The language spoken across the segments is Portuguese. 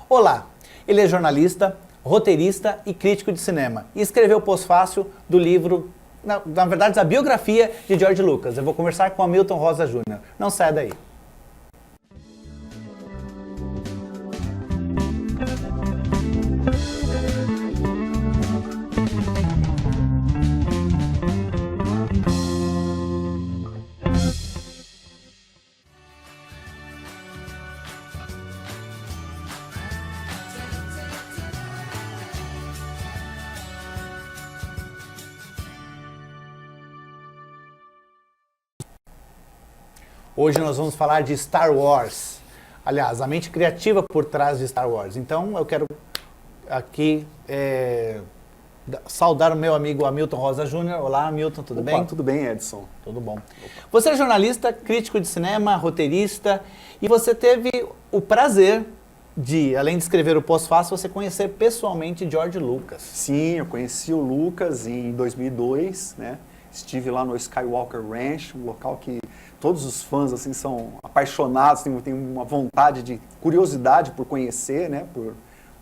Olá, ele é jornalista, roteirista e crítico de cinema. E escreveu o pós-fácil do livro, na verdade, da biografia de George Lucas. Eu vou conversar com Hamilton Rosa Jr. Não saia daí. Hoje nós vamos falar de Star Wars. Aliás, a mente criativa por trás de Star Wars. Então eu quero aqui saudar o meu amigo Hamilton Rosa Jr. Olá, Hamilton, tudo bem? Tudo bem, Edson. Tudo bom. Você é jornalista, crítico de cinema, roteirista, e você teve o prazer de, além de escrever o pós-fácil, você conhecer pessoalmente George Lucas. Sim, eu conheci o Lucas em 2002, né? Estive lá no Skywalker Ranch, um local que todos os fãs assim são apaixonados, têm uma vontade de curiosidade por conhecer, né? Por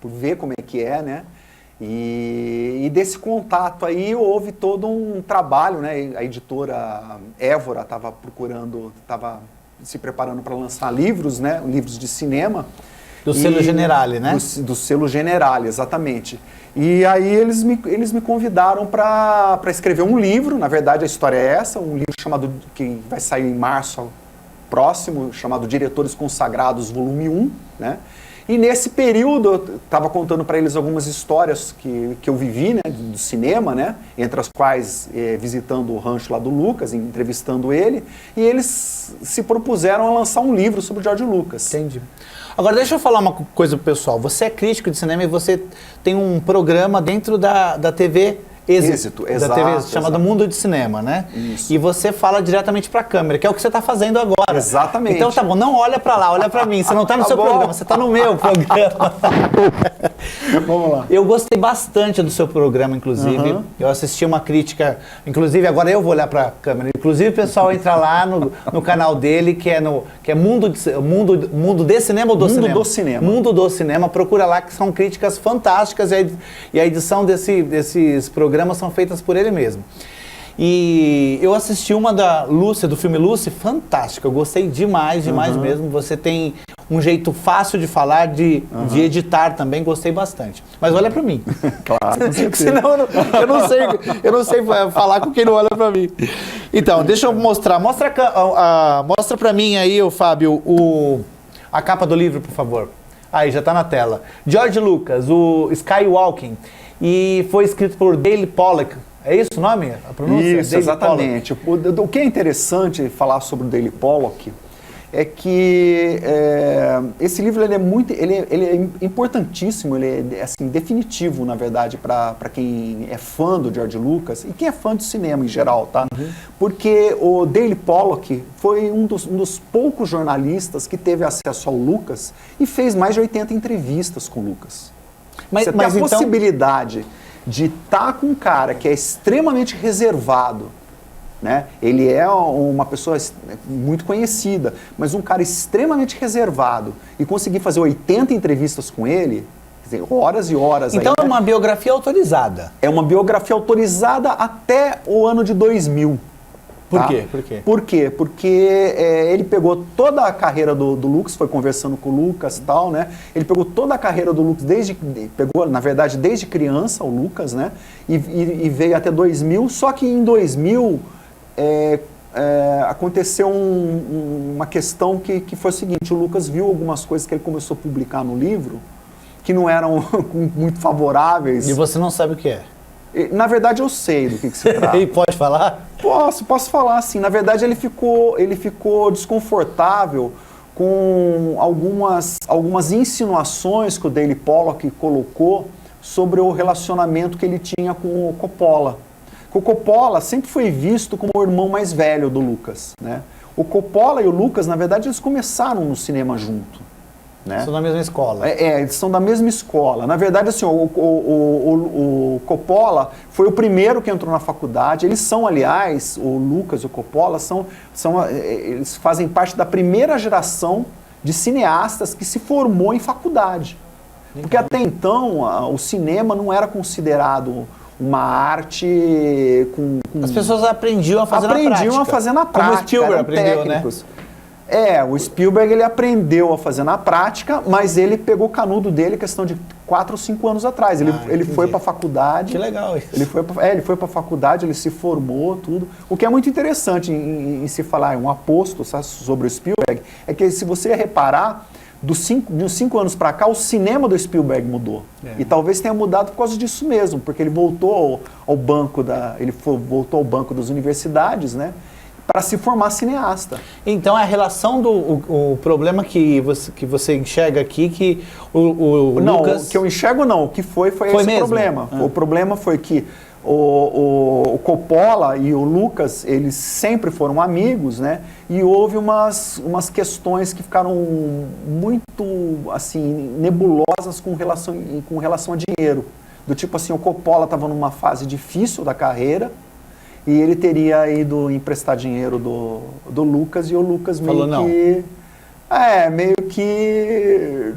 ver como é que é, né? E desse contato aí houve todo um trabalho, né? A editora Évora estava se preparando para lançar livros, né? Livros de cinema. Do selo Generale, né? Do selo Generale, exatamente. E aí eles me convidaram para escrever um livro, na verdade a história é essa, um livro que vai sair em março próximo, chamado Diretores Consagrados, volume 1, né? E nesse período eu estava contando para eles algumas histórias que eu vivi, né, do cinema, né? Entre as quais visitando o rancho lá do Lucas, entrevistando ele, e eles se propuseram a lançar um livro sobre o George Lucas. Entendi. Agora, deixa eu falar uma coisa pro pessoal. Você é crítico de cinema e você tem um programa dentro da TV Êxito, da TV chamado Mundo de Cinema, né? Isso. E você fala diretamente para a câmera, que é o que você está fazendo agora. Exatamente. Então tá bom, não olha para lá, olha para mim. Você não está no seu programa, você está no meu programa. Vamos lá. Eu gostei bastante do seu programa, inclusive. Eu assisti uma crítica, inclusive agora eu vou olhar para a câmera. Inclusive o pessoal entra lá no canal dele, que é Mundo de Cinema ou do Cinema? Mundo do Cinema. Mundo do Cinema. Procura lá, que são críticas fantásticas e a edição desses programas são feitas por ele mesmo. E eu assisti uma da Lucy, do filme Lucy, fantástica. Eu gostei demais mesmo. Você tem um jeito fácil de falar, de editar também, gostei bastante. Mas olha pra mim. Claro, senão eu não sei falar com quem não olha pra mim. Então, deixa eu mostrar. Mostra pra mim aí, Fábio, a capa do livro, por favor. Aí, já tá na tela. George Lucas, o Skywalking. E foi escrito por Dale Pollock. É isso o nome? A pronúncia? Isso, exatamente. O que é interessante falar sobre o Dale Pollock é que esse livro ele é importantíssimo, ele é assim, definitivo, na verdade, para quem é fã do George Lucas e quem é fã de cinema em geral, tá? Porque o Dale Pollock foi um dos poucos jornalistas que teve acesso ao Lucas e fez mais de 80 entrevistas com o Lucas. Você tem a possibilidade de estar com um cara que é extremamente reservado, né? Ele é uma pessoa muito conhecida, mas um cara extremamente reservado e conseguir fazer 80 entrevistas com ele, quer dizer, horas e horas. Então aí, é uma biografia autorizada. É uma biografia autorizada até o ano de 2000. Por quê? Por quê? Por quê? Porque ele pegou toda a carreira do Lucas, foi conversando com o Lucas e tal, né? Ele pegou toda a carreira do Lucas, na verdade, desde criança, o Lucas, né? E veio até 2000, só que em 2000 aconteceu uma questão que foi o seguinte: o Lucas viu algumas coisas que ele começou a publicar no livro que não eram muito favoráveis. E você não sabe o que é? Na verdade, eu sei do que se trata. E pode falar? Posso falar, sim. Na verdade, ele ficou desconfortável com algumas insinuações que o Dale Pollock colocou sobre o relacionamento que ele tinha com o Coppola. O Coppola sempre foi visto como o irmão mais velho do Lucas, né? O Coppola e o Lucas, na verdade, eles começaram no cinema junto. Né? São da mesma escola. Eles são da mesma escola. Na verdade, assim, o Coppola foi o primeiro que entrou na faculdade. Eles são, aliás, o Lucas e o Coppola, eles fazem parte da primeira geração de cineastas que se formou em faculdade. Porque até então o cinema não era considerado uma arte com... As pessoas aprendiam a fazer na prática. Aprendiam a fazer na prática. Como o Spielberg aprendeu, técnicos, né? O Spielberg ele aprendeu a fazer na prática, mas ele pegou o canudo dele questão de 4 ou 5 anos atrás. Ele foi para a faculdade. Que legal isso. Ele foi para a faculdade, ele se formou, tudo. O que é muito interessante em se falar um aposto sobre o Spielberg é que, se você reparar, de uns 5 anos para cá, o cinema do Spielberg mudou. E talvez tenha mudado por causa disso mesmo, porque ele voltou ao banco voltou ao banco das universidades, né? Para se formar cineasta. Então, a relação o problema que você enxerga aqui, que o não, Lucas... o que eu enxergo não, o que foi esse mesmo? problema. O problema foi que o Coppola e o Lucas, eles sempre foram amigos, né? E houve umas questões que ficaram muito, assim, nebulosas com relação a dinheiro. Do tipo assim, o Coppola estava numa fase difícil da carreira, e ele teria ido emprestar dinheiro do Lucas, e o Lucas meio que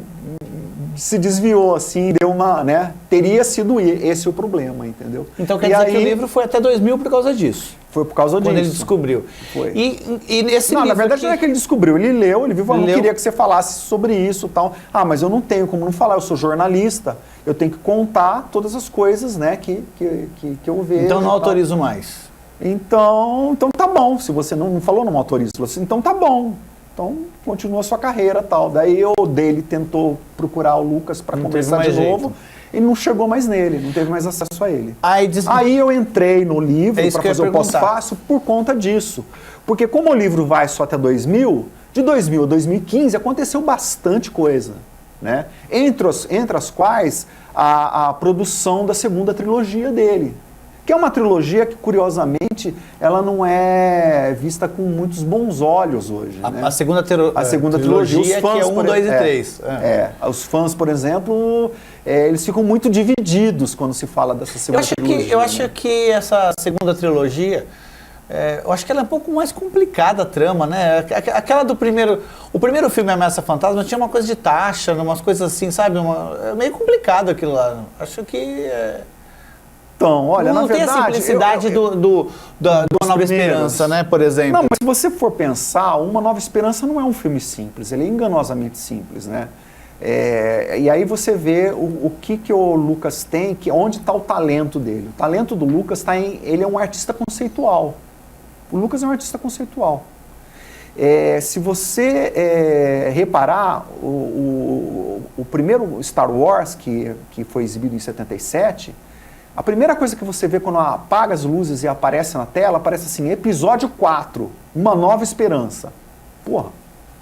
se desviou, assim, deu uma, né? Teria sido esse o problema, entendeu? Então quer dizer que o livro foi até 2000 por causa disso? Foi por causa disso. Quando ele descobriu. Foi. E nesse livro... Não, na verdade não é que ele descobriu, ele leu, ele viu, eu não queria que você falasse sobre isso e tal. Ah, mas eu não tenho como não falar, eu sou jornalista, eu tenho que contar todas as coisas, né, que eu vejo. Então não autorizo mais. Então tá bom, se você não falou, não autoriza, falou assim, então tá bom, então continua a sua carreira e tal. Daí ele tentou procurar o Lucas para conversar de novo, e não chegou mais nele, não teve mais acesso a ele. Aí eu entrei no livro para fazer o pós-fácil por conta disso, porque como o livro vai só até 2000, de 2000 a 2015 aconteceu bastante coisa, né? Entre as quais a produção da segunda trilogia dele, que é uma trilogia que, curiosamente, ela não é vista com muitos bons olhos hoje. Né? A segunda trilogia, os fãs, que é 1, 2 e 3. Os fãs, por exemplo, eles ficam muito divididos quando se fala dessa segunda trilogia. Eu acho que essa segunda trilogia, eu acho que ela é um pouco mais complicada, a trama, né? Aquela do primeiro... O primeiro filme, Ameaça Fantasma, tinha uma coisa de taxa, umas coisas assim, sabe? É meio complicado aquilo lá. Acho que... Então, olha, na verdade... Não tem a simplicidade do Uma Nova Esperança, né, por exemplo. Não, mas se você for pensar, Uma Nova Esperança não é um filme simples, ele é enganosamente simples, né? E aí você vê o que o Lucas tem, onde está o talento dele. O talento do Lucas está ele é um artista conceitual. O Lucas é um artista conceitual. Se você reparar, o primeiro Star Wars, que foi exibido em 77... A primeira coisa que você vê quando apaga as luzes e aparece na tela, aparece assim, episódio 4, Uma Nova Esperança. Porra.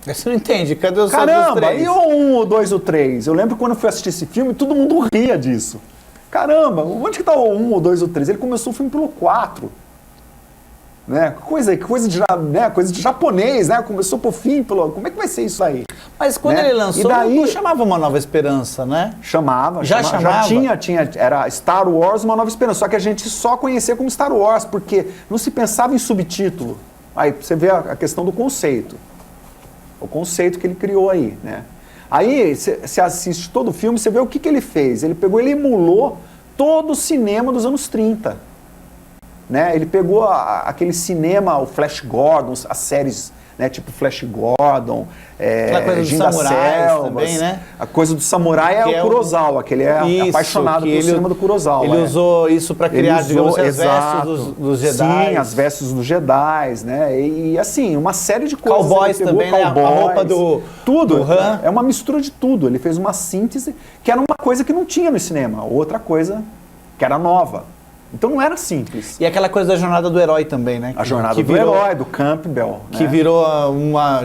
Você não entende, cadê os Caramba, 3? E o 1, o 2, o 3? Eu lembro quando eu fui assistir esse filme, todo mundo ria disso. Caramba, onde que tá o 1, o 2, o 3? Ele começou o filme pelo 4. Né? Coisa de japonês, né? Começou por fim, como é que vai ser isso aí? Mas quando ele lançou, não chamava Uma Nova Esperança, né? Chamava. Já tinha, era Star Wars, Uma Nova Esperança, só que a gente só conhecia como Star Wars, porque não se pensava em subtítulo. Aí você vê a questão do conceito. O conceito que ele criou aí, né? Aí você assiste todo o filme, você vê o que ele fez. Ele emulou todo o cinema dos anos 30. Né? Ele pegou aquele cinema, o Flash Gordon, as séries, né, tipo Flash Gordon, Jin das Selvas, também, né? A coisa do samurai é o Kurosawa, que ele é apaixonado pelo cinema do Kurosawa. Ele usou isso para criar, digamos, as vestes dos Jedi. Sim, as vestes dos Jedi, né? E assim, uma série de coisas. Cowboys também, né? A roupa tudo. É uma mistura de tudo. Ele fez uma síntese que era uma coisa que não tinha no cinema, outra coisa que era nova. Então não era simples. E aquela coisa da jornada do herói também, né? A jornada do herói, do Campbell. Que virou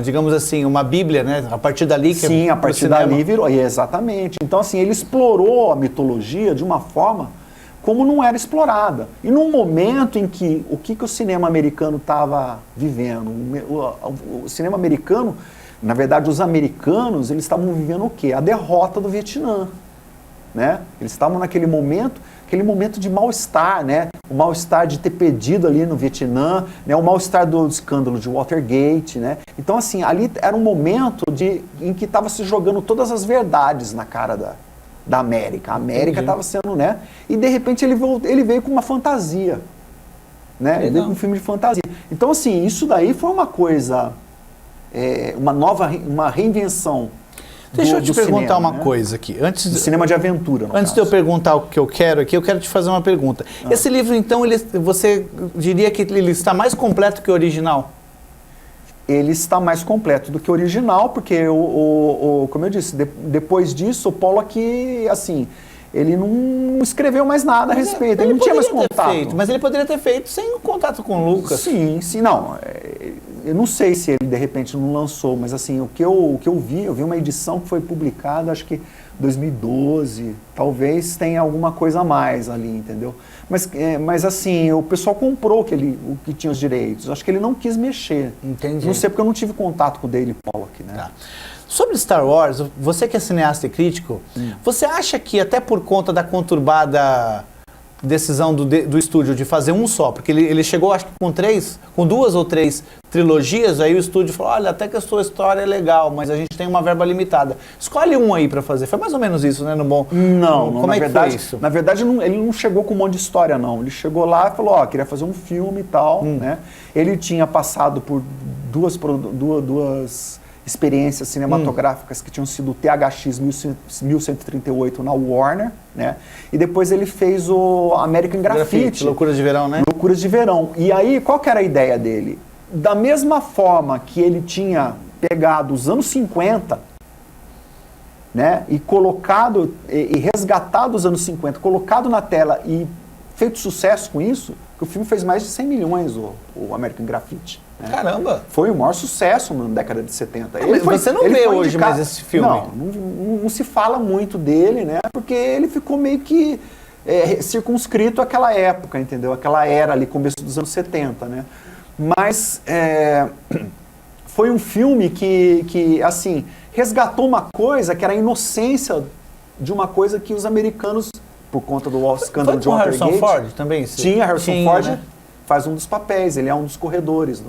digamos assim, uma bíblia, né? A partir dali que Sim, a partir dali virou. Exatamente. Então, assim, ele explorou a mitologia de uma forma como não era explorada. E num momento em que o que o cinema americano estava vivendo? O cinema americano, na verdade, os americanos, eles estavam vivendo o quê? A derrota do Vietnã. Né? Eles estavam naquele momento de mal-estar, né? O mal-estar de ter perdido ali no Vietnã, né? O mal-estar do escândalo de Watergate, né? Então, assim, ali era um momento em que estava se jogando todas as verdades na cara da América. A América estava sendo, né? E de repente ele veio com uma fantasia, né? Ele veio com um filme de fantasia. Então, assim, isso daí foi uma coisa, uma reinvenção. Deixa eu te perguntar cinema, uma coisa aqui. Do cinema de aventura, no Antes caso. de eu perguntar o que eu quero aqui, eu quero te fazer uma pergunta. Esse livro, então, você diria que ele está mais completo que o original? Ele está mais completo do que o original, porque, como eu disse, depois disso, o Pollock, assim, ele não escreveu mais nada a respeito, ele não tinha mais contato. Mas ele poderia ter feito sem o contato com o Lucas. Sim, não. Eu não sei se ele, de repente, não lançou, mas, assim, o que eu vi uma edição que foi publicada, acho que 2012, talvez tenha alguma coisa a mais ali, entendeu? Mas assim, o pessoal comprou o que tinha os direitos. Acho que ele não quis mexer. Entendi. Não sei porque eu não tive contato com o Daily Pollock, né? Tá. Sobre Star Wars, você que é cineasta e crítico, você acha que até por conta da conturbada decisão do estúdio de fazer um só, porque ele chegou acho que com 2 ou 3 trilogias, aí o estúdio falou, olha, até que a sua história é legal, mas a gente tem uma verba limitada. Escolhe um aí pra fazer. Foi mais ou menos isso, né? Não, como na é que verdade, foi isso? Na verdade, ele não chegou com um monte de história, não. Ele chegou lá e falou, queria fazer um filme e tal, né? Ele tinha passado por duas experiências cinematográficas que tinham sido o THX 1138 na Warner, né? E depois ele fez o American Graffiti. Loucuras de Verão, né? Loucuras de Verão. E aí, qual que era a ideia dele? Da mesma forma que ele tinha pegado os anos 50, né? E colocado, e resgatado os anos 50, colocado na tela e feito sucesso com isso, que o filme fez mais de 100 milhões, o American Graffiti. Né? Caramba! Foi o maior sucesso na década de 70. Você não vê hoje mais esse filme? Não se fala muito dele, né? Porque ele ficou meio que circunscrito àquela época, entendeu? Aquela era ali, começo dos anos 70, né? Mas foi um filme que, assim, resgatou uma coisa que era a inocência de uma coisa que os americanos, por conta do escândalo de Watergate... Harrison Ford também? Tinha, Harrison Ford, né? Faz um dos papéis, ele é um dos corredores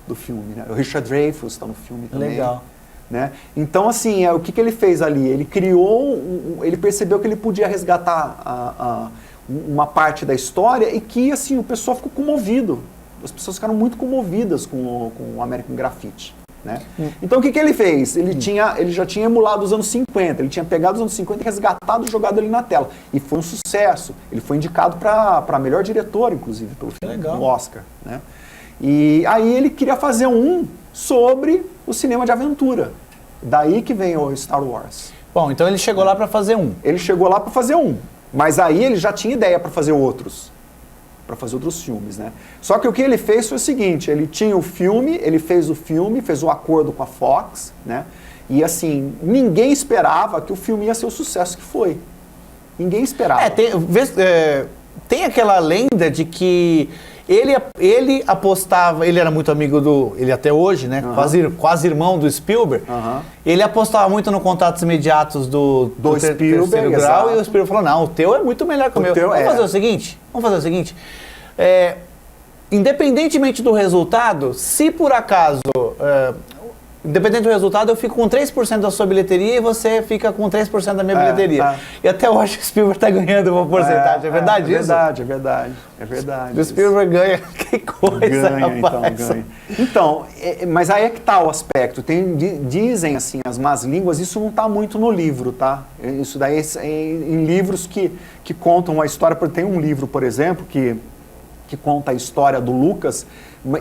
do filme, né? O Richard Dreyfuss está no filme também. Legal. Né? Então, assim, o que ele fez ali? Ele ele percebeu que ele podia resgatar uma parte da história e que, assim, o pessoal ficou comovido. As pessoas ficaram muito comovidas com o American Graffiti. Né? Então, o que ele fez? Ele já tinha emulado os anos 50, ele tinha pegado os anos 50 e resgatado e jogado ali na tela. E foi um sucesso. Ele foi indicado para melhor diretor, inclusive, pelo filme, no Oscar. Né? E aí ele queria fazer um sobre o cinema de aventura. Daí que vem o Star Wars. Bom, então ele chegou lá para fazer um. Ele chegou lá para fazer um. Mas aí ele já tinha ideia para fazer outros. Para fazer outros filmes, né? Só que o que ele fez foi o seguinte, ele tinha o filme, ele fez o acordo com a Fox, né? E assim, ninguém esperava que o filme ia ser o sucesso que foi. Ninguém esperava. Tem aquela lenda de que ele apostava, ele era muito amigo ele até hoje, né? Quase irmão do Spielberg. Ele apostava muito no contatos imediatos do Spielberg, grau, e o Spielberg falou, não, o teu é muito melhor que o meu. Vamos fazer o seguinte, independentemente do resultado, se por acaso... Independente do resultado, eu fico com 3% da sua bilheteria e você fica com 3% da minha bilheteria. E até hoje o Spielberg está ganhando uma porcentagem. É verdade isso? É verdade. O Spielberg ganha. Que coisa, rapaz. Ganha. Então, mas aí é que está o aspecto. Dizem, assim, as más línguas, isso não está muito no livro, tá? Isso daí é em livros que contam a história. Tem um livro, por exemplo, que conta a história do Lucas,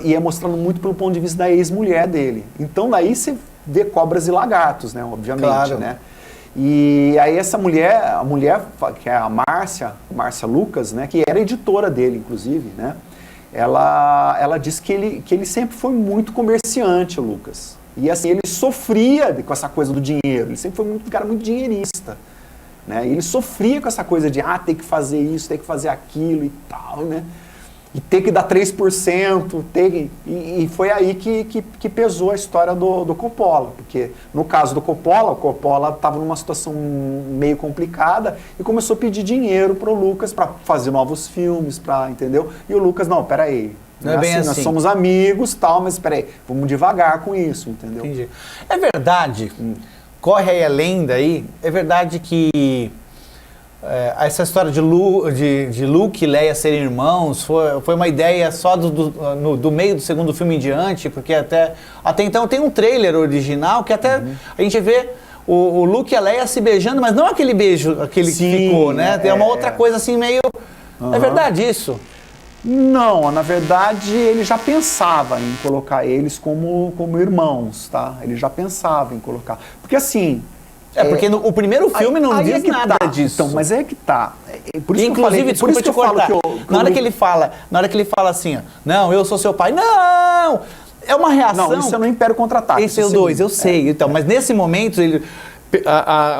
e é mostrando muito pelo ponto de vista da ex-mulher dele. Então, daí você vê cobras e lagartos, né? Obviamente, claro. né? E aí essa mulher, a mulher, que é a Márcia Lucas, né? Que era editora dele, inclusive, né? Ela disse que ele sempre foi muito comerciante, o Lucas. E assim, ele sofria com essa coisa do dinheiro. Ele sempre foi um cara muito dinheirista. Né? E ele sofria com essa coisa de, tem que fazer isso, tem que fazer aquilo e tal, né? E ter que dar 3%, e foi aí que pesou a história do Coppola, porque no caso do Coppola, o Coppola estava numa situação meio complicada e começou a pedir dinheiro para o Lucas para fazer novos filmes, entendeu? E o Lucas, não, peraí, não é bem assim. Nós somos amigos, tal, mas peraí, vamos devagar com isso, entendeu? Entendi. É verdade, corre aí a lenda aí, é verdade que essa história de Luke e Leia serem irmãos foi uma ideia só do meio do segundo filme em diante, porque até então tem um trailer original que até a gente vê o Luke e a Leia se beijando, mas não aquele beijo, aquele que ficou, né? Tem uma outra coisa assim meio... É verdade isso? Não, na verdade ele já pensava em colocar eles como irmãos, tá? Ele já pensava em colocar. Porque assim... porque o primeiro filme não diz nada disso. Então, mas é que tá. Por isso inclusive, por isso que eu falo na hora que ele fala assim, ó, não, eu sou seu pai. Não! É uma reação. Não, isso é no Império Contra-Ataque. Esse é o 2, eu sei. Então, mas nesse momento,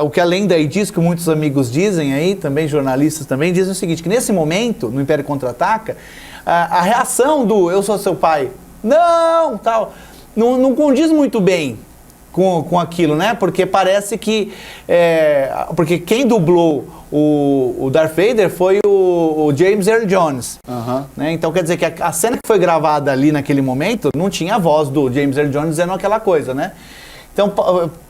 o que a lenda aí diz, que muitos amigos dizem aí, também jornalistas também, dizem o seguinte, que nesse momento, no Império Contra-Ataca, a reação do eu sou seu pai, não, tal, não condiz muito bem com aquilo, né? Porque parece que... porque quem dublou o Darth Vader foi o James Earl Jones. Né? Então quer dizer que a cena que foi gravada ali naquele momento não tinha a voz do James Earl Jones dizendo aquela coisa, né? Então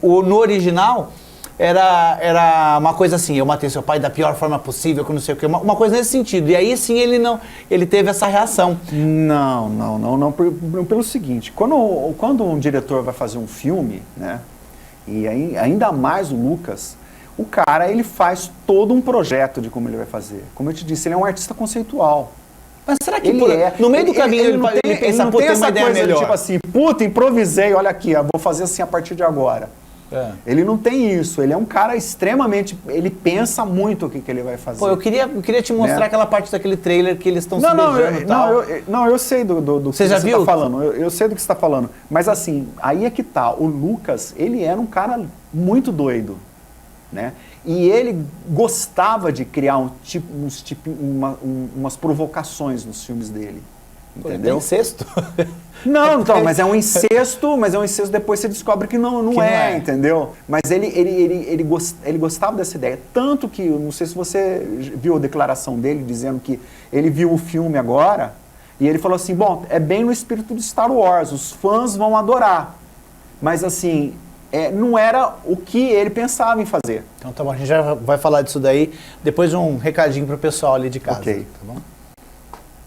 no original era uma coisa assim, eu matei seu pai da pior forma possível, que não sei o que, uma coisa nesse sentido. E aí sim ele teve essa reação. Não, pelo seguinte, quando um diretor vai fazer um filme, né, e ainda mais o Lucas, o cara, ele faz todo um projeto de como ele vai fazer. Como eu te disse, ele é um artista conceitual. Mas será que no meio do caminho ele pensa, não puta, tem tem uma ideia coisa melhor? Tipo assim, puta, improvisei, olha aqui, eu vou fazer assim a partir de agora. Ele não tem isso, ele é um cara extremamente, ele pensa muito o que ele vai fazer. Pô, eu queria te mostrar aquela parte daquele trailer que eles estão se beijando e tal. Eu sei do que você viu? está falando, eu sei do que você está falando, mas assim, aí é que tá, o Lucas, ele era um cara muito doido, né? E ele gostava de criar umas provocações nos filmes dele. Entendeu? Tem incesto? Não, então, mas é um incesto, depois você descobre que não é, entendeu? Mas ele gostava dessa ideia. Tanto que, não sei se você viu a declaração dele dizendo que ele viu o filme agora e ele falou assim, bom, é bem no espírito de Star Wars, os fãs vão adorar. Mas assim, não era o que ele pensava em fazer. Então tá bom, a gente já vai falar disso daí. Depois um recadinho pro pessoal ali de casa. Ok. Tá bom?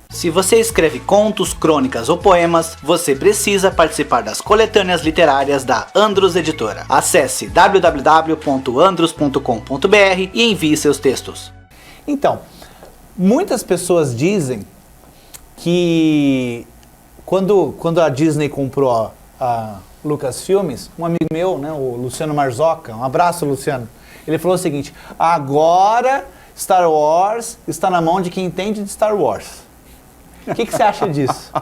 Se você escreve contos, crônicas ou poemas, você precisa participar das coletâneas literárias da Andros Editora. Acesse www.andros.com.br e envie seus textos. Então, muitas pessoas dizem que quando a Disney comprou a Lucasfilmes, um amigo meu, né, o Luciano Marzoca, um abraço, Luciano, ele falou o seguinte, agora Star Wars está na mão de quem entende de Star Wars. O que você acha disso?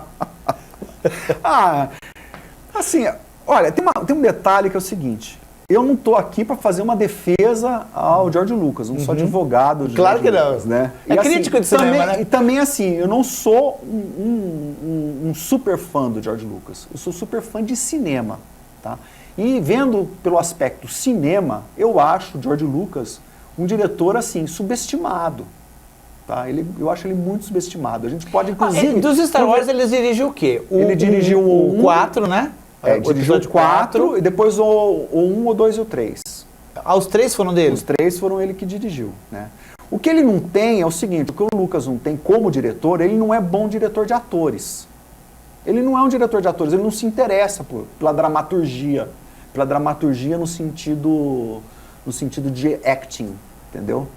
Assim, olha, tem um detalhe que é o seguinte. Eu não estou aqui para fazer uma defesa ao George Lucas, não sou advogado de Claro George que não. Lucas, né? É crítico de cinema, também, né? E também assim, eu não sou um super fã do George Lucas, eu sou super fã de cinema, tá? E vendo pelo aspecto cinema, eu acho o George Lucas um diretor assim, subestimado. Tá? Eu acho ele muito subestimado. A gente pode, inclusive... Dos Star Wars, eles dirigem o quê? Ele dirigiu o 4, né? Dirigiu o 4 e depois o 1, o 2 e o 3. Os 3 foram dele? Os 3 foram ele que dirigiu. Né? O que ele não tem é o seguinte, o que o Lucas não tem como diretor, ele não é bom diretor de atores. Ele não é um diretor de atores, ele não se interessa pela dramaturgia. Pela dramaturgia no sentido de acting, entendeu?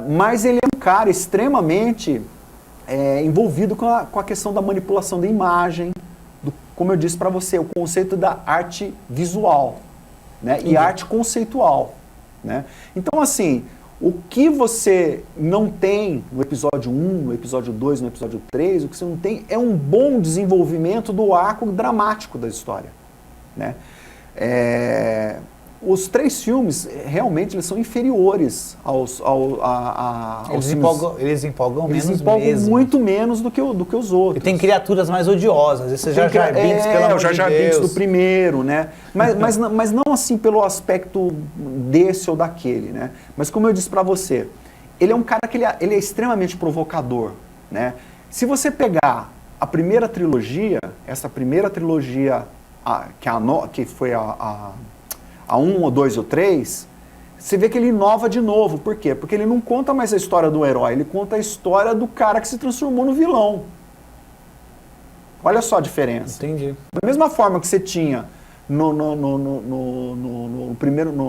Mas ele é um cara extremamente envolvido com a questão da manipulação da imagem, como eu disse para você, o conceito da arte visual, né? E arte conceitual. Né? Então, assim, o que você não tem no episódio 1, no episódio 2, no episódio 3, o que você não tem é um bom desenvolvimento do arco dramático da história. Né? Os 3 filmes, realmente, eles são inferiores aos filmes. Eles empolgam menos mesmo. Muito menos do que os outros. E tem criaturas mais odiosas. Esse Jar Jar Binks, pelo amor de Deus. O Jar Jar Binks do primeiro, né? Mas não assim pelo aspecto desse ou daquele, né? Mas como eu disse pra você, ele é um cara que ele é extremamente provocador, né? Se você pegar a primeira trilogia, essa primeira trilogia, que foi a 1, o 2 e o 3, você vê que ele inova de novo. Por quê? Porque ele não conta mais a história do herói, ele conta a história do cara que se transformou no vilão. Olha só a diferença. Entendi. Da mesma forma que você tinha no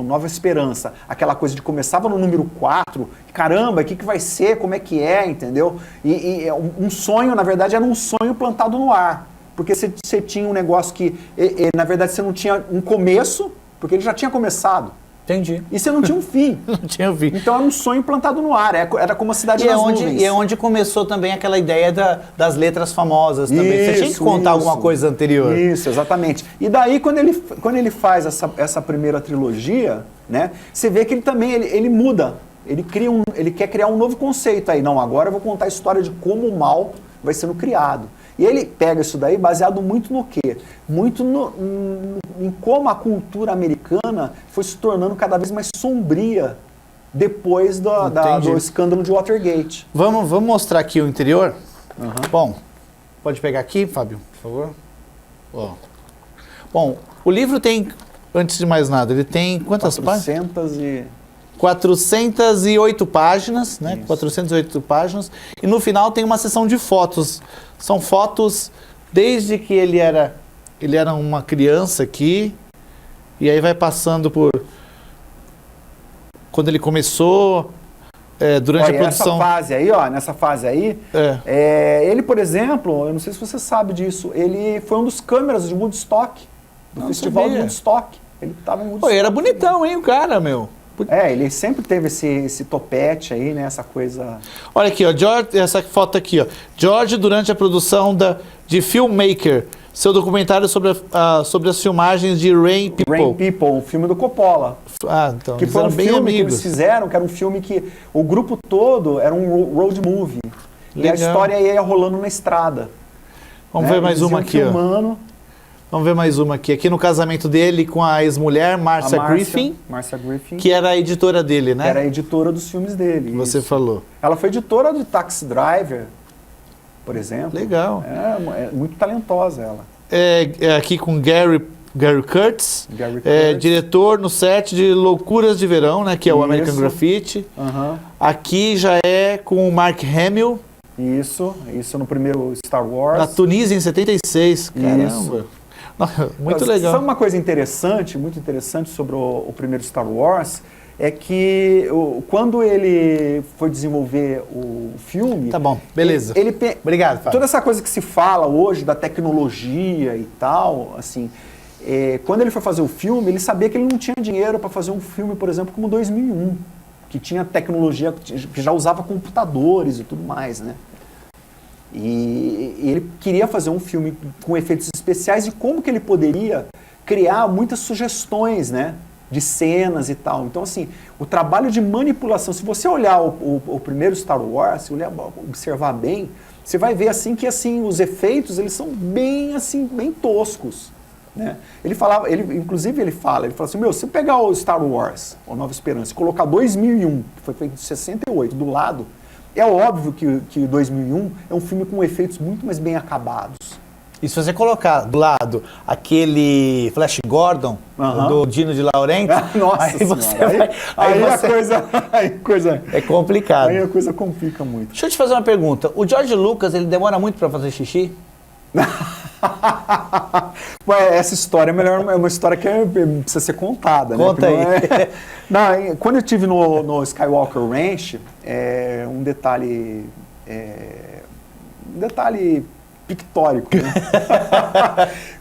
Nova Esperança, aquela coisa de começava no número 4, caramba, o que vai ser, como é que é, entendeu? E um sonho, na verdade, era um sonho plantado no ar. Porque você tinha um negócio que, na verdade, você não tinha um começo, porque ele já tinha começado. Entendi. E você não tinha um fim. Não tinha fim. Então era um sonho plantado no ar, era como a cidade das nuvens. E é onde começou também aquela ideia das letras famosas também. Você tinha que contar alguma coisa anterior. Isso, exatamente. E daí, quando ele faz essa primeira trilogia, né, você vê que ele também ele muda. Ele quer criar um novo conceito aí. Não, agora eu vou contar a história de como o mal vai sendo criado. E ele pega isso daí baseado muito no quê? Muito em como a cultura americana foi se tornando cada vez mais sombria depois do escândalo de Watergate. Vamos mostrar aqui o interior? Uhum. Bom, pode pegar aqui, Fábio, por favor. Ó. Bom, o livro tem, antes de mais nada, ele tem quantas páginas? 408 páginas, né? Isso. 408 páginas. E no final tem uma seção de fotos. São fotos desde que ele era uma criança aqui. E aí vai passando por... Quando ele começou, durante a produção... Nessa fase aí, ele, por exemplo, eu não sei se você sabe disso, ele foi um dos câmeras de Woodstock, do festival de Woodstock. Ele estava em Woodstock. Pô, era bonitão, hein, o cara, meu. Ele sempre teve esse topete aí, né, essa coisa... Olha aqui, ó, George, essa foto aqui, ó. George, durante a produção de Filmmaker, seu documentário sobre as filmagens de Rain People. Rain People, um filme do Coppola. Ah, então, que foi um filme que eles fizeram, que era um filme que o grupo todo era um road movie. Legal. E a história ia rolando na estrada. Vamos ver mais uma aqui, ó. Vamos ver mais uma aqui. Aqui no casamento dele com a ex-mulher, Marcia Griffin, que era a editora dele, né? Era a editora dos filmes dele. Você falou. Ela foi editora de Taxi Driver, por exemplo. Legal. É muito talentosa ela. Aqui com Gary Kurtz, diretor no set de Loucuras de Verão, né? Que é o American Graffiti. Uhum. Aqui já é com o Mark Hamill. Isso no primeiro Star Wars. Na Tunísia, em 76. Caramba. Muito legal. Sabe uma coisa muito interessante sobre o primeiro Star Wars? É que quando ele foi desenvolver o filme... Tá bom, beleza. Obrigado, Fábio. Toda essa coisa que se fala hoje da tecnologia e tal, assim... quando ele foi fazer o filme, ele sabia que ele não tinha dinheiro para fazer um filme, por exemplo, como 2001, que tinha tecnologia, que já usava computadores e tudo mais, né? E ele queria fazer um filme com efeitos especiais e como que ele poderia criar muitas sugestões, né, de cenas e tal. Então, assim, o trabalho de manipulação, se você olhar o primeiro Star Wars, se observar bem, você vai ver assim que assim os efeitos eles são bem toscos, né? Inclusive ele fala assim, se você pegar o Star Wars, a Nova Esperança, e colocar 2001, que foi feito em 68, do lado, é óbvio que 2001 é um filme com efeitos muito mais bem acabados. E se você colocar do lado aquele Flash Gordon, do Dino de Laurentiis, nossa senhora, aí a coisa é complicado. Aí a coisa complica muito. Deixa eu te fazer uma pergunta. O George Lucas, ele demora muito para fazer xixi? Essa história é uma história que precisa ser contada. Conta aí. Quando eu estive no Skywalker Ranch, um detalhe pictórico, né?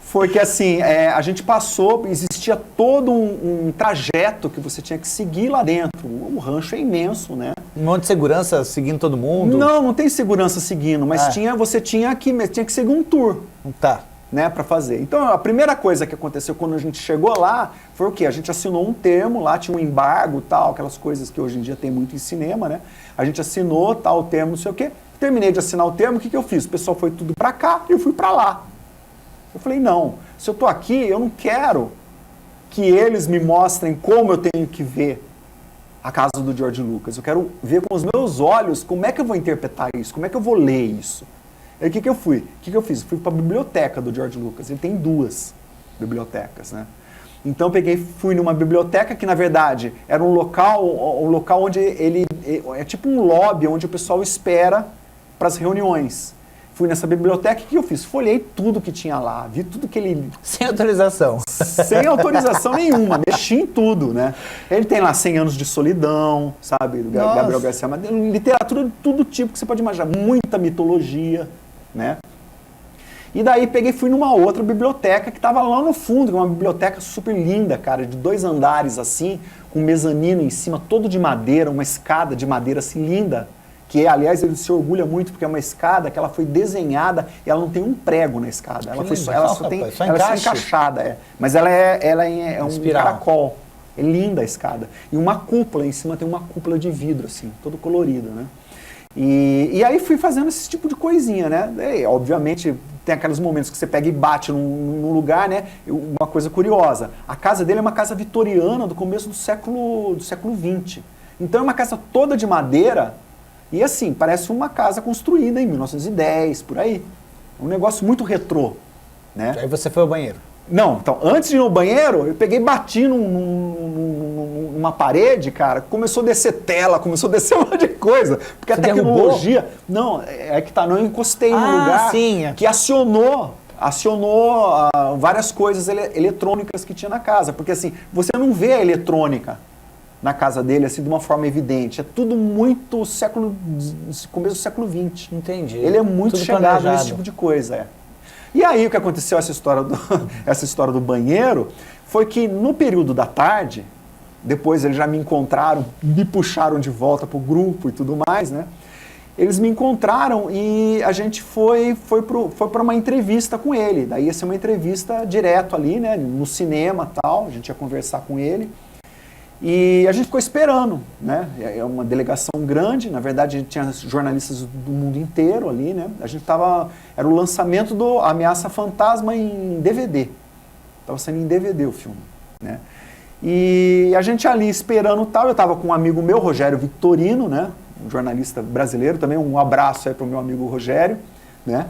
Foi que assim, a gente passou, existia todo um trajeto que você tinha que seguir lá dentro. O rancho é imenso, né? Um monte de segurança seguindo todo mundo? Não tem segurança seguindo, mas você tinha que seguir um tour. Tá. Né, para fazer. Então, a primeira coisa que aconteceu quando a gente chegou lá foi o quê? A gente assinou um termo, lá tinha um embargo, tal, aquelas coisas que hoje em dia tem muito em cinema, né? A gente assinou tal termo, não sei o quê. Terminei de assinar o termo, o que eu fiz? O pessoal foi tudo para cá e eu fui para lá. Eu falei, não, se eu tô aqui, eu não quero que eles me mostrem como eu tenho que ver a casa do George Lucas. Eu quero ver com os meus olhos como é que eu vou interpretar isso, como é que eu vou ler isso. Aí o que eu fui? O que eu fiz? Fui para a biblioteca do George Lucas. Ele tem 2 bibliotecas, né? Então eu peguei, fui numa biblioteca que na verdade era um local onde é tipo um lobby onde o pessoal espera para as reuniões. Fui nessa biblioteca e o que eu fiz? Folhei tudo que tinha lá, vi tudo que ele... Sem autorização. Sem autorização nenhuma, mexi em tudo, né? Ele tem lá 100 anos de solidão, sabe? Do Gabriel Garcia Marques, literatura de todo tipo que você pode imaginar, muita mitologia, né? E daí peguei e fui numa outra biblioteca que estava lá no fundo, que é uma biblioteca super linda, cara, de 2 andares assim, com um mezanino em cima, todo de madeira, uma escada de madeira assim linda, que aliás ele se orgulha muito porque é uma escada que ela foi desenhada e ela não tem um prego na escada, ela é só encaixada, mas ela é um caracol, é linda a escada, e uma cúpula em cima, tem uma cúpula de vidro assim, todo colorido, né? E aí fui fazendo esse tipo de coisinha, né? E, obviamente tem aqueles momentos que você pega e bate num lugar, né? Uma coisa curiosa, a casa dele é uma casa vitoriana do começo do século XX, então é uma casa toda de madeira. E assim, parece uma casa construída em 1910, por aí. Um negócio muito retrô, né? Aí você foi ao banheiro? Não, então, antes de ir no banheiro, eu peguei e bati numa parede, cara, começou a descer tela, começou a descer um monte de coisa. Porque você a tecnologia... derrubou? Não, é que tá, não encostei num lugar que acionou várias coisas eletrônicas que tinha na casa. Porque assim, você não vê a eletrônica na casa dele, assim, de uma forma evidente. É tudo muito começo do século XX. Entendi. Ele é muito tudo chegado planejado nesse tipo de coisa, E aí o que aconteceu, essa história do banheiro, foi que no período da tarde, depois eles já me encontraram, me puxaram de volta pro grupo e tudo mais, né? Eles me encontraram e a gente foi para uma entrevista com ele. Daí ia ser uma entrevista direto ali, né? No cinema e tal, a gente ia conversar com ele. E a gente ficou esperando, né? É uma delegação grande, na verdade a gente tinha jornalistas do mundo inteiro ali, né? A gente era o lançamento do Ameaça Fantasma em DVD. Estava saindo em DVD o filme, né? E a gente ali esperando tal, eu estava com um amigo meu, Rogério Victorino, né? Um jornalista brasileiro também, um abraço aí pro meu amigo Rogério, né?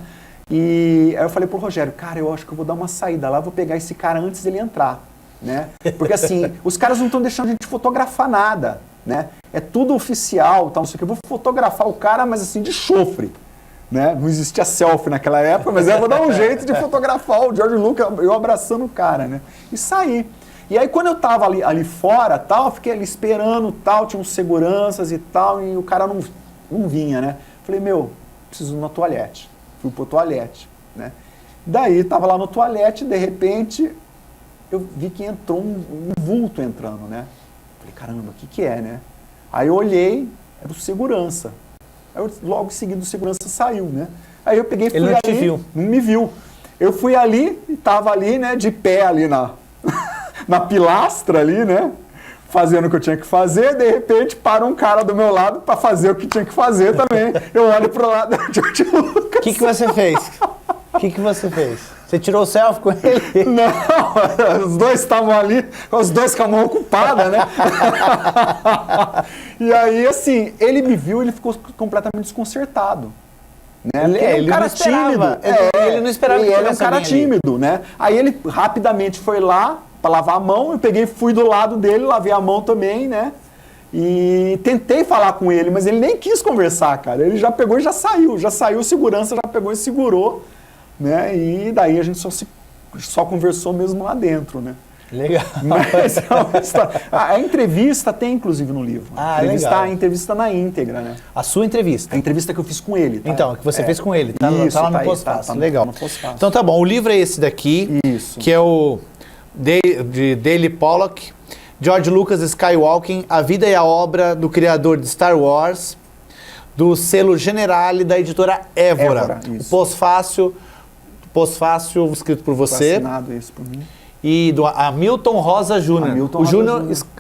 E aí eu falei pro Rogério, cara, eu acho que eu vou dar uma saída lá, vou pegar esse cara antes dele entrar. Né? Porque assim, os caras não estão deixando a gente fotografar nada, né? É tudo oficial, tal, não sei o que. Eu vou fotografar o cara, mas assim, de chofre, né? Não existia selfie naquela época, mas eu vou dar um jeito de fotografar o George Lucas, eu abraçando o cara, né? E saí. E aí quando eu tava ali fora, tal, fiquei ali esperando, tal, tinha uns seguranças e tal, e o cara não vinha, né? Falei, preciso ir no toalete. Fui pro toalete, né? Daí, tava lá no toalete, de repente... eu vi que entrou um vulto entrando, né? Falei, caramba, o que é, né? Aí eu olhei, era o segurança. Aí logo em seguida o segurança saiu, né? Aí eu peguei e fui ali. Ele não te viu? Não me viu. Eu fui ali e tava ali, né, de pé ali na pilastra ali, né? Fazendo o que eu tinha que fazer, de repente para um cara do meu lado para fazer o que tinha que fazer também. Eu olho pro lado do George Lucas. O que você fez? O que você fez? Você tirou o selfie com ele? Não, os dois estavam ali, os dois com a mão ocupada, né? E aí, assim, ele me viu, ele ficou completamente desconcertado. Né? Ele é um cara tímido. Ele não esperava que ele é um cara tímido, né? Aí ele rapidamente foi lá para lavar a mão, eu peguei, fui do lado dele, lavei a mão também, né? E tentei falar com ele, mas ele nem quis conversar, cara. Ele já pegou e já saiu, o segurança já pegou e segurou. Né? E daí a gente só conversou mesmo lá dentro, né? Legal. Mas a entrevista tem inclusive no livro. Legal. A entrevista na íntegra, né? A sua entrevista? A entrevista que eu fiz com ele. Tá? Então, que você fez com ele. Tá, isso, tá lá no pós-fácil. Legal. No pós-fácil. Então tá bom, o livro é esse daqui, que é o de Daley Pollock, George Lucas Skywalking, A Vida e a Obra do Criador de Star Wars, do selo Generale da editora Évora. O pós-fácil escrito por você. Assinado isso por mim. E do Hamilton Rosa Júnior.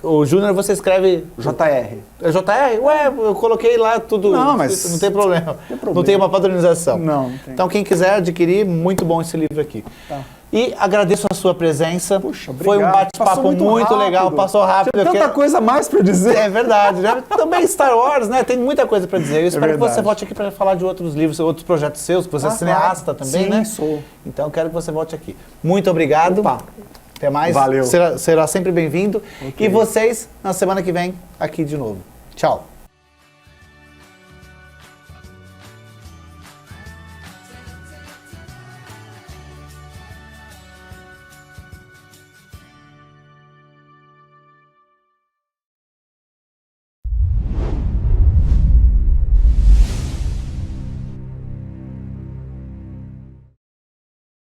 O Júnior você escreve... JR. É JR? Ué, eu coloquei lá tudo. Não, mas... Não tem problema. Não tem uma padronização. Não tem. Então quem quiser adquirir, muito bom esse livro aqui. Tá. E agradeço a sua presença. Puxa, obrigado. Foi um bate-papo muito legal, passou rápido. Tem tanta coisa mais para dizer. É verdade. Né? Também Star Wars, né? Tem muita coisa para dizer. Eu espero que você volte aqui para falar de outros livros, outros projetos seus, que você é cineasta também, sim, né? Sou. Então quero que você volte aqui. Muito obrigado. Opa. Até mais. Valeu. Será sempre bem-vindo. Ok. E vocês, na semana que vem, aqui de novo. Tchau.